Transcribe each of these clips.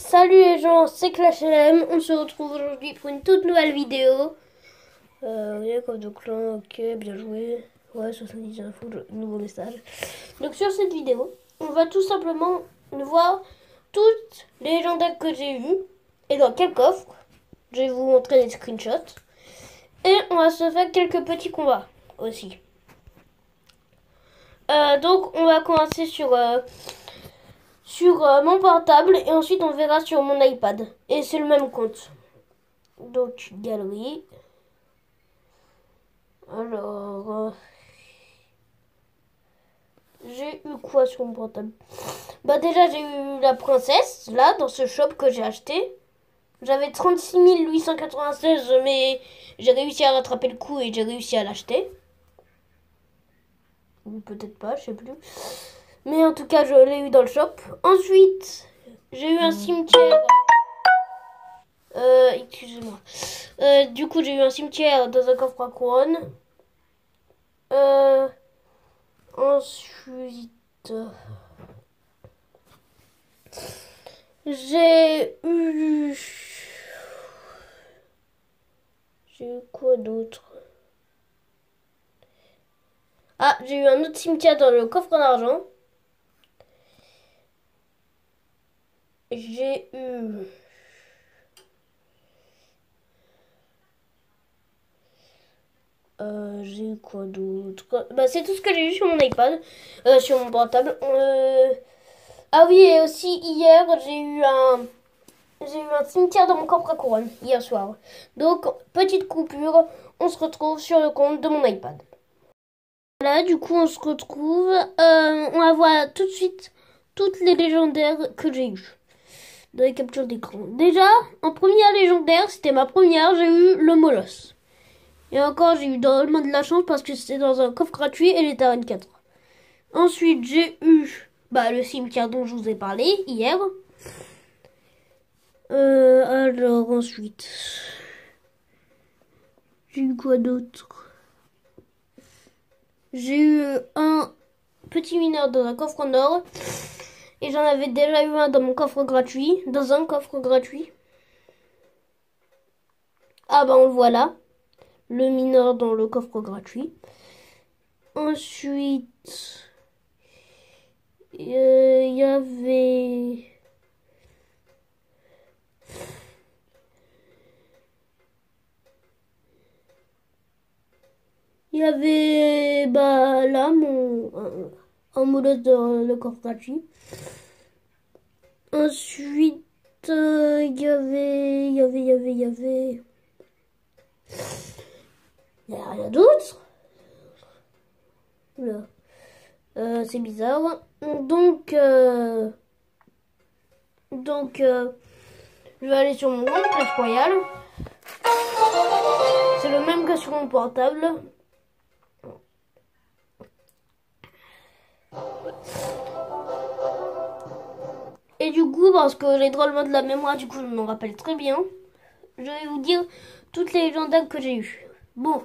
Salut les gens, c'est Clash LM, on se retrouve aujourd'hui pour une toute nouvelle vidéo. Rien comme de clan, ok, bien joué. Ouais, 70 infos, nouveau message. Donc sur cette vidéo, on va tout simplement voir toutes les légendaires que j'ai eues et dans quel coffre. Je vais vous montrer des screenshots. Et on va se faire quelques petits combats aussi. Donc on va commencer sur mon portable et ensuite on verra sur mon iPad. Et c'est le même compte. Donc galerie. Alors j'ai eu quoi sur mon portable? Bah déjà j'ai eu la princesse là dans ce shop que j'ai acheté. J'avais 36 896 mais j'ai réussi à rattraper le coup et j'ai réussi à l'acheter. Ou peut-être pas, je sais plus. Mais en tout cas je l'ai eu dans le shop. Ensuite j'ai eu un cimetière. Excusez-moi. Du coup, j'ai eu un cimetière dans un coffre à couronne. Ensuite, j'ai eu quoi d'autre? Ah, j'ai eu un autre cimetière dans le coffre en argent. J'ai eu... j'ai eu quoi d'autre? Bah, c'est tout ce que j'ai eu sur mon iPad, sur mon portable. Ah oui, et aussi hier, j'ai eu un cimetière dans mon coffre à couronne, hier soir. Donc, petite coupure, on se retrouve sur le compte de mon iPad. Voilà, du coup, on se retrouve. On va voir tout de suite toutes les légendaires que j'ai eues dans les captures d'écran. Déjà, en première légendaire, c'était ma première, j'ai eu le Molosse. Et encore, j'ai eu drôlement de la chance parce que c'était dans un coffre gratuit et l'état 24. Ensuite, j'ai eu le cimetière dont je vous ai parlé hier. Alors, ensuite, j'ai eu quoi d'autre? J'ai eu un petit mineur dans un coffre en or. Et j'en avais déjà eu un dans mon coffre gratuit. Dans un coffre gratuit. Ah bah on le voit là. Le mineur dans le coffre gratuit. Ensuite, il y avait... Il y avait là un molosse dans le coffre gratuit. Ensuite, il y avait... Il n'y a rien d'autre. C'est bizarre. Donc, je vais aller sur mon compte Clash Royale. C'est le même que sur mon portable. Et du coup, parce que j'ai drôlement de la mémoire, du coup je m'en rappelle très bien, je vais vous dire toutes les légendaires que j'ai eues. Bon,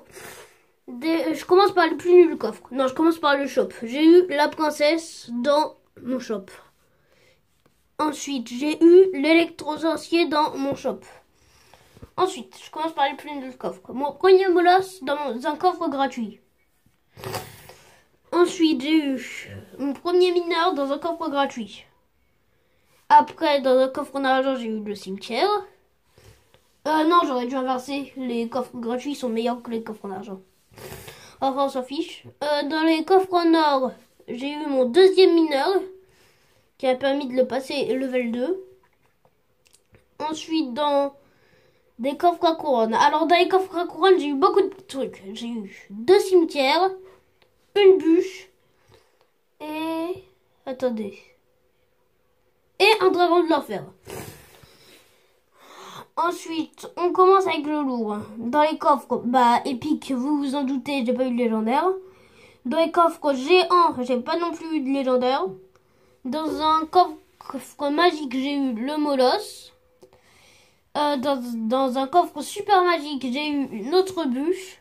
je commence par le plus nul du coffre. Non, je commence par le shop. J'ai eu la princesse dans mon shop. Ensuite, j'ai eu l'électrosorcier dans mon shop. Ensuite, je commence par le plus nul du coffre. Mon premier molosse dans un coffre gratuit. Ensuite, j'ai eu mon premier mineur dans un coffre gratuit. Après, dans un coffre en argent, j'ai eu le cimetière. Non, j'aurais dû inverser. Les coffres gratuits sont meilleurs que les coffres en argent. Enfin, on s'en fiche. Dans les coffres en or, j'ai eu mon deuxième mineur, qui a permis de le passer level 2. Ensuite, dans des coffres à couronne. Alors, dans les coffres à couronne, j'ai eu beaucoup de trucs. J'ai eu 2 cimetières, une bûche, et... Attendez. Et un dragon de l'enfer. Ensuite, on commence avec le lourd. Dans les coffres, épique, vous vous en doutez, j'ai pas eu de légendaire. Dans les coffres géants, j'ai pas non plus eu de légendaire. Dans un coffre magique, j'ai eu le molosse. Dans un coffre super magique, j'ai eu une autre bûche.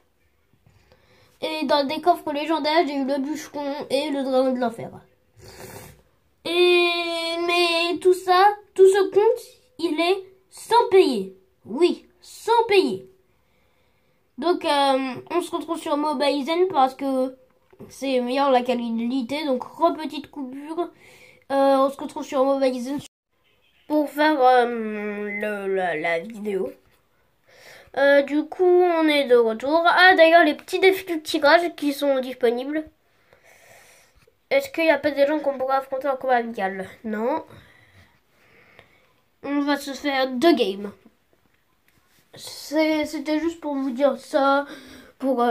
Et dans des coffres légendaires, j'ai eu le bûcheron et le dragon de l'enfer. Mais tout ça, tout ce compte, il est sans payer. Oui, sans payer. Donc, on se retrouve sur Mobile Zen parce que c'est meilleur la qualité. Donc, petite coupure. On se retrouve sur Mobile Zen pour faire la vidéo. Du coup, on est de retour. Ah, d'ailleurs, les petits défis du tirage qui sont disponibles. Est-ce qu'il n'y a pas des gens qu'on pourrait affronter en combat amical? Non. On va se faire 2 games. C'était juste pour vous dire ça, pour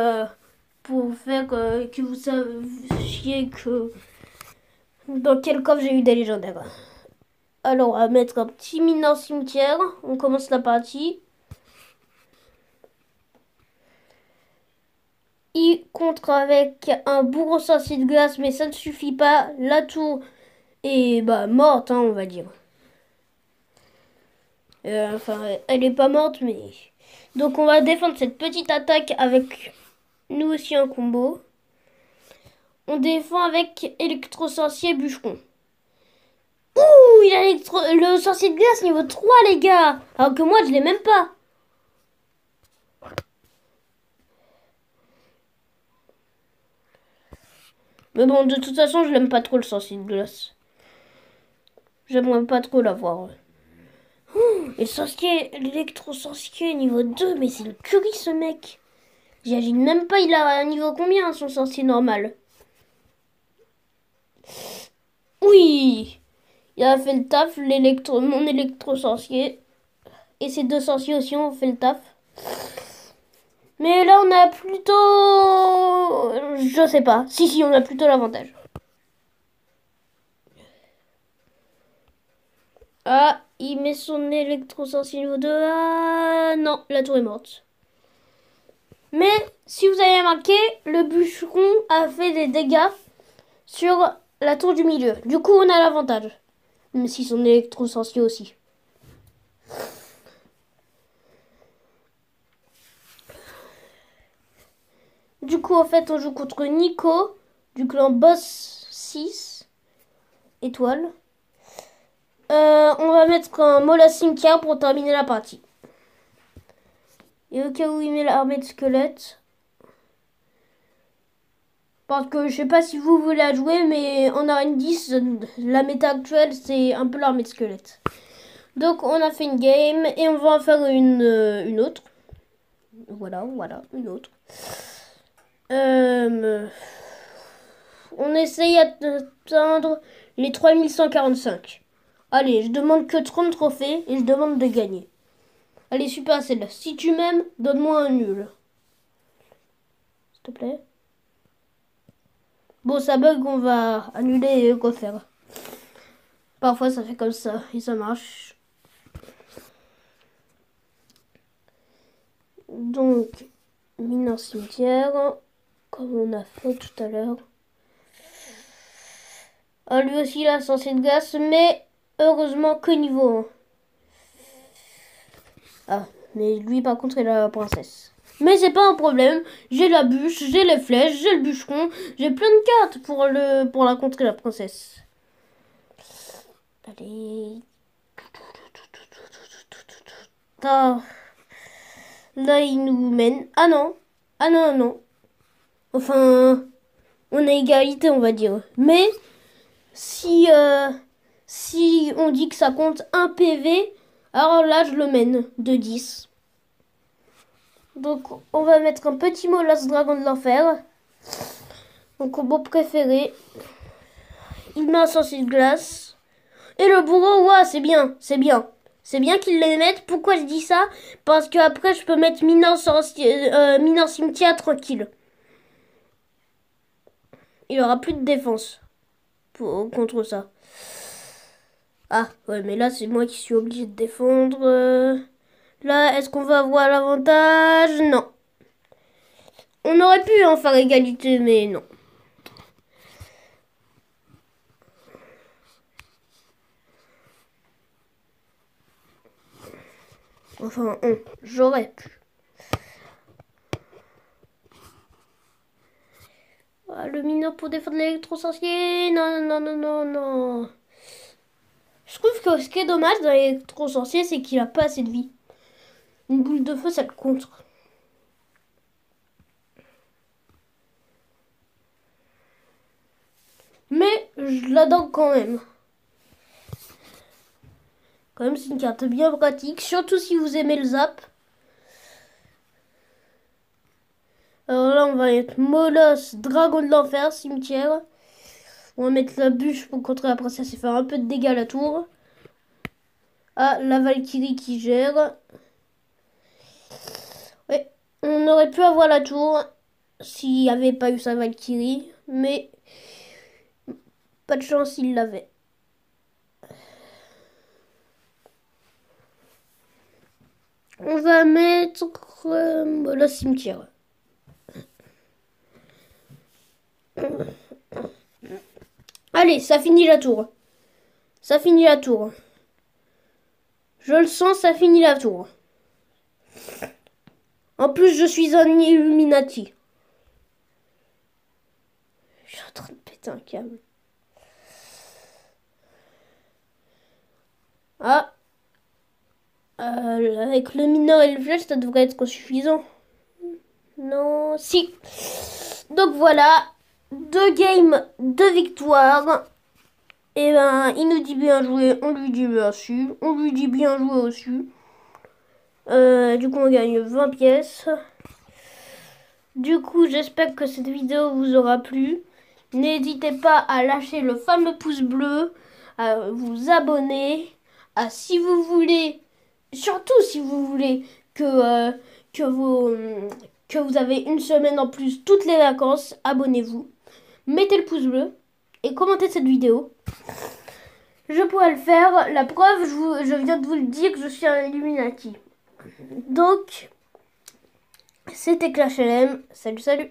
faire que vous sachiez que dans quel coffre j'ai eu des légendaires. Alors, on va mettre un petit mineur cimetière. On commence la partie. Il contre avec un bourreau sorcier de glace, mais ça ne suffit pas. La tour est morte, hein, on va dire. Enfin, elle est pas morte, mais... Donc on va défendre cette petite attaque avec nous aussi un combo. On défend avec électro-sorcier bûcheron. Ouh, il a le sorcier de glace niveau 3, les gars. Alors que moi, je l'ai même pas. Mais bon, de toute façon, je l'aime pas trop, le sorcier de glace. J'aimerais pas trop l'avoir. Et l'électro-sorcier niveau 2, mais c'est le curry ce mec. J'imagine même pas, il a un niveau combien son sorcier normal? Oui, il a fait le taf, mon électro-sorcier. Et ces 2 sorciers aussi ont fait le taf. Mais là, on a plutôt... Je sais pas. Si, on a plutôt l'avantage. Ah, il met son électro-sorcier niveau 2. Ah, non, la tour est morte. Mais, si vous avez remarqué, le bûcheron a fait des dégâts sur la tour du milieu. Du coup, on a l'avantage. Même si son électro-sorcier aussi. Du coup, en fait, on joue contre Nico, du clan Boss 6, étoile. On va mettre un Mola cimetière pour terminer la partie. Et au cas où il met l'armée de squelettes. Parce que je sais pas si vous voulez la jouer, mais en arène 10, la méta actuelle, c'est un peu l'armée de squelettes. Donc on a fait une game et on va en faire une autre. Voilà, une autre. On essaye d'atteindre les 3145. Allez, je demande que 30 trophées et je demande de gagner. Allez, super, celle-là. Si tu m'aimes, donne-moi un nul. S'il te plaît. Bon, ça bug, on va annuler et refaire. Parfois, ça fait comme ça et ça marche. Donc, mineur cimetière, comme on a fait tout à l'heure. Ah, lui aussi, il a censé de glace, mais heureusement que niveau 1. Ah, mais lui, par contre, il a la princesse. Mais c'est pas un problème. J'ai la bûche, j'ai les flèches, j'ai le bûcheron. J'ai plein de cartes pour la contrer, la princesse. Allez. Ah. Là, il nous mène. Ah non. Ah non, non. Enfin, on a égalité, on va dire. Mais, si on dit que ça compte 1 PV, alors là, je le mène de 10. Donc, on va mettre un petit Molas Dragon de l'enfer. Mon combo préféré. Il met un sorcier de glace. Et le bourreau, ouais, c'est bien, c'est bien. C'est bien qu'ils les mettent. Pourquoi je dis ça? Parce que après je peux mettre mineur cimetière tranquille. Il aura plus de défense contre ça. Ah, ouais, mais là, c'est moi qui suis obligé de défendre. Là, est-ce qu'on va avoir l'avantage? Non. On aurait pu en faire égalité, mais non. Enfin, j'aurais pu. Ah, le mineur pour défendre l'électro-sorcier. Non, non, non, non, non, non. Je trouve que ce qui est dommage dans l'électro-sorcier, c'est qu'il a pas assez de vie. Une boule de feu, ça le contre. Mais je l'adore quand même. Quand même, c'est une carte bien pratique, surtout si vous aimez le zap. Alors là, on va mettre Molosse, Dragon de l'Enfer, Cimetière. On va mettre la bûche pour contrer la princesse et faire un peu de dégâts à la tour. Ah, la Valkyrie qui gère. Ouais, on aurait pu avoir la tour s'il n'y avait pas eu sa Valkyrie. Mais pas de chance, il l'avait. On va mettre le cimetière. Allez, ça finit la tour. Ça finit la tour. Je le sens, ça finit la tour. En plus, je suis un Illuminati. Je suis en train de péter un câble. Ah. Avec le mineur et le flèche, ça devrait être suffisant. Non, si. Donc voilà. 2 games, 2 victoires. Et ben, il nous dit bien joué, on lui dit merci. On lui dit bien joué aussi. Du coup, on gagne 20 pièces. Du coup, j'espère que cette vidéo vous aura plu. N'hésitez pas à lâcher le fameux pouce bleu, à vous abonner, à si vous voulez, surtout si vous voulez que vous avez une semaine en plus toutes les vacances, abonnez-vous, mettez le pouce bleu et commentez cette vidéo. Je pourrais le faire. La preuve, je viens de vous le dire que je suis un Illuminati. Donc, c'était Clash LM. Salut, salut.